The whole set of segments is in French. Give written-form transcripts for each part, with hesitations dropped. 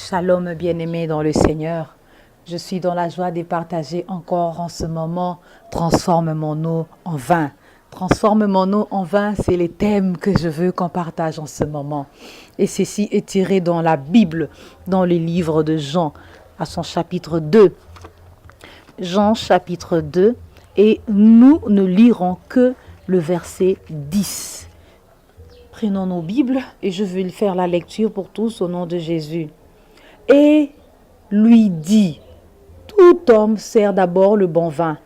Shalom bien-aimés dans le Seigneur. Je suis dans la joie de partager encore en ce moment. Transforme mon eau en vin. Transforme mon eau en vin, c'est les thèmes que je veux qu'on partage en ce moment. Et ceci est tiré dans la Bible, dans le livre de Jean, à son chapitre 2. Jean chapitre 2, et nous ne lirons que le verset 10. Prenons nos Bibles et je vais faire la lecture pour tous au nom de Jésus. Et lui dit, tout homme sert d'abord le bon vin,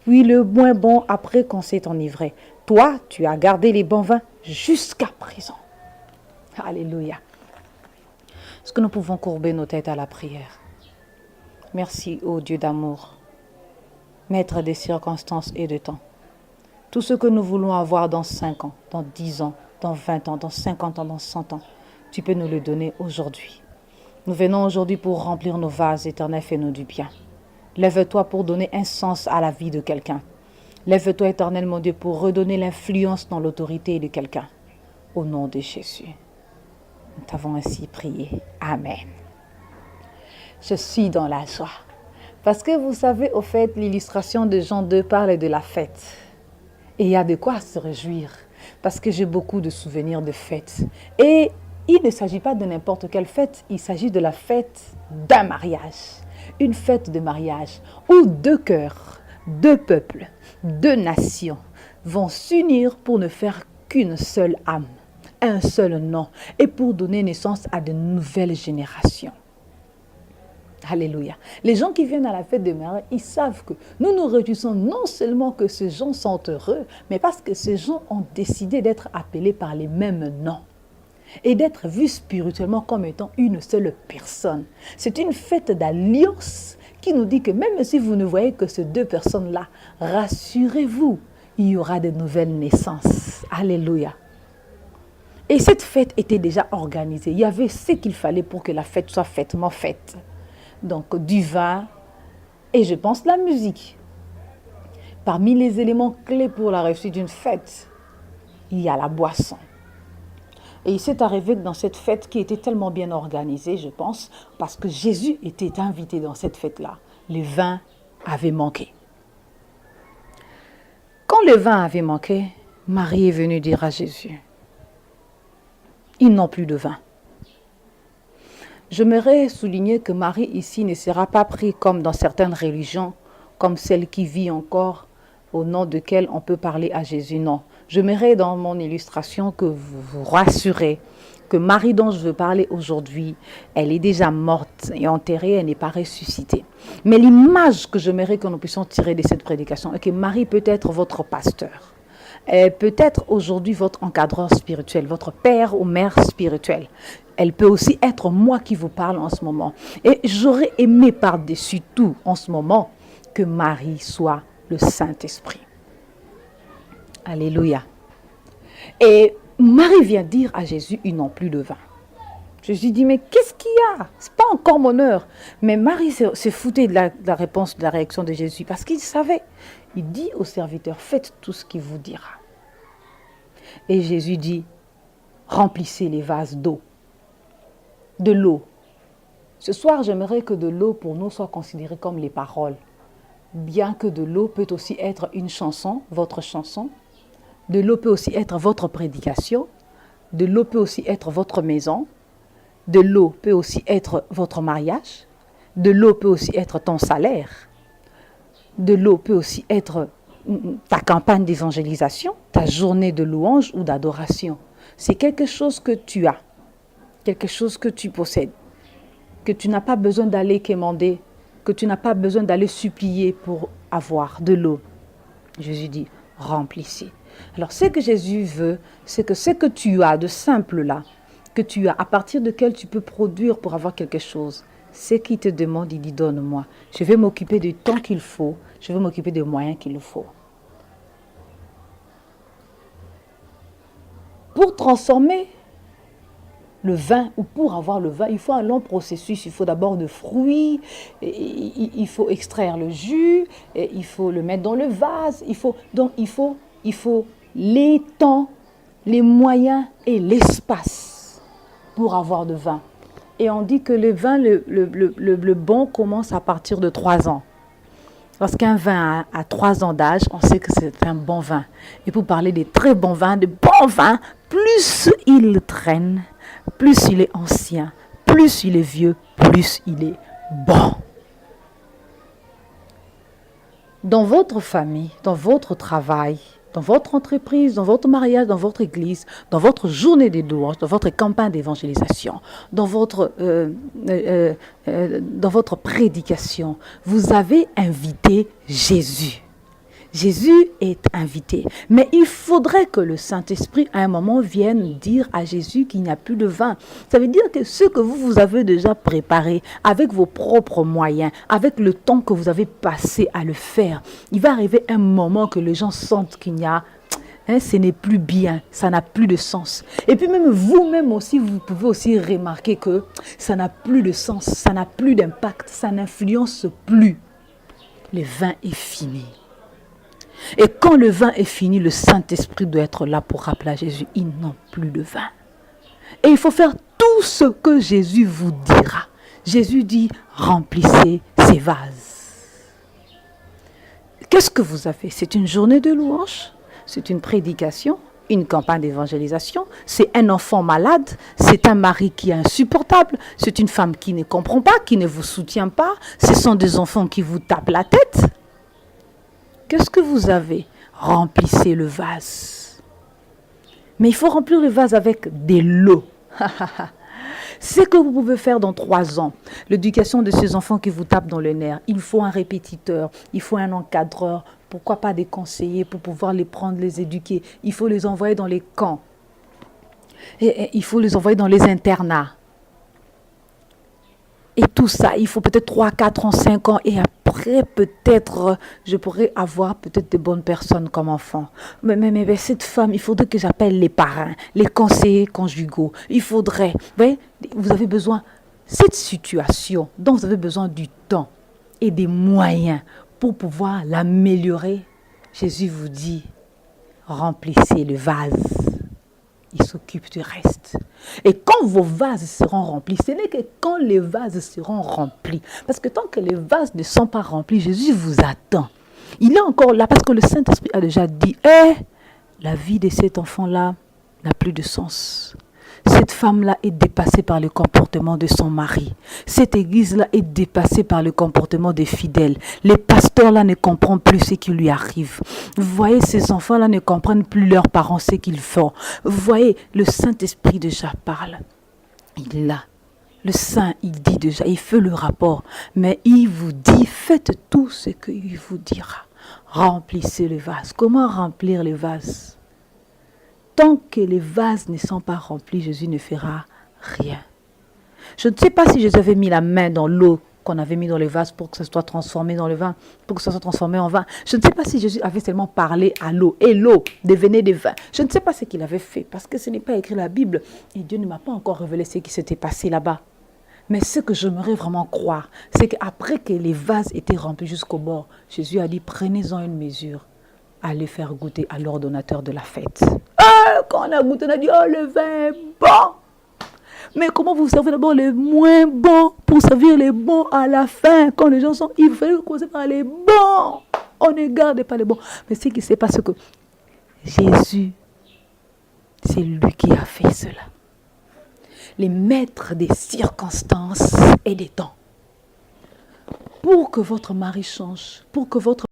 puis le moins bon après qu'on s'est enivré. Toi, tu as gardé les bons vins jusqu'à présent. Alléluia. Est-ce que nous pouvons courber nos têtes à la prière? Merci, ô Dieu d'amour, maître des circonstances et de temps. Tout ce que nous voulons avoir dans 5 ans, dans 10 ans, dans 20 ans, dans 50 ans, dans 100 ans, tu peux nous le donner aujourd'hui. Nous venons aujourd'hui pour remplir nos vases, Éternel, fais-nous du bien. Lève-toi pour donner un sens à la vie de quelqu'un. Lève-toi, Éternel, mon Dieu, pour redonner l'influence dans l'autorité de quelqu'un. Au nom de Jésus. Nous t'avons ainsi prié. Amen. Je suis dans la joie. Parce que vous savez, au fait, l'illustration de Jean 2 parle de la fête. Et il y a de quoi se réjouir. Parce que j'ai beaucoup de souvenirs de fêtes. Et il ne s'agit pas de n'importe quelle fête. Il s'agit de la fête d'un mariage. Une fête de mariage où 2 cœurs, 2 peuples, 2 nations vont s'unir pour ne faire qu'une seule âme, un seul nom, et pour donner naissance à de nouvelles générations. Alléluia. Les gens qui viennent à la fête de mariage, ils savent que nous nous réjouissons non seulement que ces gens sont heureux, mais parce que ces gens ont décidé d'être appelés par les mêmes noms et d'être vus spirituellement comme étant une seule personne. C'est une fête d'alliance qui nous dit que même si vous ne voyez que ces 2 personnes-là, rassurez-vous, il y aura de nouvelles naissances. Alléluia. Et cette fête était déjà organisée. Il y avait ce qu'il fallait pour que la fête soit fêtement faite. Donc du vin et je pense la musique. Parmi les éléments clés pour la réussite d'une fête, il y a la boisson. Et il s'est arrivé que dans cette fête qui était tellement bien organisée, je pense, parce que Jésus était invité dans cette fête-là, le vin avait manqué. Quand le vin avait manqué, Marie est venue dire à Jésus, ils n'ont plus de vin. J'aimerais souligner que Marie ici ne sera pas prise comme dans certaines religions, comme celle qui vit encore, au nom de laquelle on peut parler à Jésus. Non, j'aimerais dans mon illustration que vous vous rassurez que Marie dont je veux parler aujourd'hui, elle est déjà morte et enterrée, elle n'est pas ressuscitée. Mais l'image que j'aimerais que nous puissions tirer de cette prédication est que Marie peut être votre pasteur. Elle peut être aujourd'hui votre encadreur spirituel, votre père ou mère spirituelle. Elle peut aussi être moi qui vous parle en ce moment. Et j'aurais aimé par-dessus tout en ce moment que Marie soit le Saint-Esprit. Alléluia. Et Marie vient dire à Jésus, ils n'ont plus de vin. Jésus dit, mais qu'est-ce qu'il y a? Ce n'est pas encore mon heure. Mais Marie se foutait de la réponse, de la réaction de Jésus parce qu'il savait. Il dit au serviteur, faites tout ce qu'il vous dira. Et Jésus dit, remplissez les vases d'eau. De l'eau. Ce soir, j'aimerais que de l'eau pour nous soit considérée comme les paroles. Bien que de l'eau peut aussi être une chanson, votre chanson. De l'eau peut aussi être votre prédication. De l'eau peut aussi être votre maison. De l'eau peut aussi être votre mariage. De l'eau peut aussi être ton salaire. De l'eau peut aussi être ta campagne d'évangélisation, ta journée de louange ou d'adoration. C'est quelque chose que tu as, quelque chose que tu possèdes, que tu n'as pas besoin d'aller quémander, que tu n'as pas besoin d'aller supplier pour avoir de l'eau. Jésus dit, remplissez. Alors ce que Jésus veut, c'est que ce que tu as de simple là, que tu as, à partir de quel tu peux produire pour avoir quelque chose, ce qu'il te demande, il dit, donne-moi. Je vais m'occuper du temps qu'il faut, je vais m'occuper des moyens qu'il faut. Pour transformer le vin, ou pour avoir le vin, il faut un long processus. Il faut d'abord de fruits, il faut extraire le jus, il faut le mettre dans le vase. Donc il faut les temps, les moyens et l'espace pour avoir de vin. Et on dit que le vin, le bon commence à partir de 3 ans. Lorsqu'un vin a 3 ans d'âge, on sait que c'est un bon vin. Et pour parler des très bons vins, de bons vins, plus il traîne, plus il est ancien, plus il est vieux, plus il est bon. Dans votre famille, dans votre travail, dans votre entreprise, dans votre mariage, dans votre église, dans votre journée de louange, dans votre campagne d'évangélisation, dans votre prédication, vous avez invité Jésus. Jésus est invité. Mais il faudrait que le Saint-Esprit, à un moment, vienne dire à Jésus qu'il n'y a plus de vin. Ça veut dire que ce que vous avez déjà préparé, avec vos propres moyens, avec le temps que vous avez passé à le faire, il va arriver un moment que les gens sentent qu'il n'y a... ce n'est plus bien, ça n'a plus de sens. Et puis même vous-même aussi, vous pouvez aussi remarquer que ça n'a plus de sens, ça n'a plus d'impact, ça n'influence plus. Le vin est fini. Et quand le vin est fini, le Saint-Esprit doit être là pour rappeler à Jésus, ils n'ont plus de vin. Et il faut faire tout ce que Jésus vous dira. Jésus dit, remplissez ces vases. Qu'est-ce que vous avez? C'est une journée de louange, c'est une prédication, une campagne d'évangélisation, c'est un enfant malade, c'est un mari qui est insupportable, c'est une femme qui ne comprend pas, qui ne vous soutient pas, ce sont des enfants qui vous tapent la tête. Qu'est-ce que vous avez? Remplissez le vase. Mais il faut remplir le vase avec de l'eau. C'est ce que vous pouvez faire dans 3 ans. L'éducation de ces enfants qui vous tapent dans le nerf. Il faut un répétiteur, il faut un encadreur. Pourquoi pas des conseillers pour pouvoir les prendre, les éduquer. Il faut les envoyer dans les camps. Et il faut les envoyer dans les internats. Et tout ça, il faut peut-être 3, 4 ans, 5 ans. Et après, peut-être, je pourrais avoir peut-être de bonnes personnes comme enfants. Mais cette femme, il faudrait que j'appelle les parrains, les conseillers conjugaux. Il faudrait, vous avez besoin, cette situation dont vous avez besoin du temps et des moyens pour pouvoir l'améliorer. Jésus vous dit, remplissez le vase. Il s'occupe du reste. Et quand vos vases seront remplis, ce n'est que quand les vases seront remplis. Parce que tant que les vases ne sont pas remplis, Jésus vous attend. Il est encore là parce que le Saint-Esprit a déjà dit, la vie de cet enfant-là n'a plus de sens. Cette femme-là est dépassée par le comportement de son mari. Cette église-là est dépassée par le comportement des fidèles. Les pasteurs-là ne comprennent plus ce qui lui arrive. Vous voyez, ces enfants-là ne comprennent plus leurs parents ce qu'ils font. Vous voyez, le Saint-Esprit déjà parle. Il est là. Le Saint, il dit déjà, il fait le rapport. Mais il vous dit, faites tout ce qu'il vous dira. Remplissez le vase. Comment remplir le vase? Tant que les vases ne sont pas remplis, Jésus ne fera rien. Je ne sais pas si Jésus avait mis la main dans l'eau qu'on avait mis dans le vase pour que ça soit transformé dans le vin, pour que ça soit transformé en vin. Je ne sais pas si Jésus avait seulement parlé à l'eau et l'eau devenait des vins. Je ne sais pas ce qu'il avait fait parce que ce n'est pas écrit dans la Bible et Dieu ne m'a pas encore révélé ce qui s'était passé là-bas. Mais ce que j'aimerais vraiment croire, c'est qu'après que les vases étaient remplis jusqu'au bord, Jésus a dit, prenez-en une mesure. Allez faire goûter à l'ordonnateur de la fête. Quand on a goûté, on a dit, le vin est bon. Mais comment vous servez d'abord les moins bons pour servir les bons à la fin? Quand les gens sont ivres, il fallait commencer par les bons. On ne garde pas les bons. Mais ce qui s'est passé, c'est que Jésus, c'est lui qui a fait cela. Les maîtres des circonstances et des temps. Pour que votre mari change, pour que votre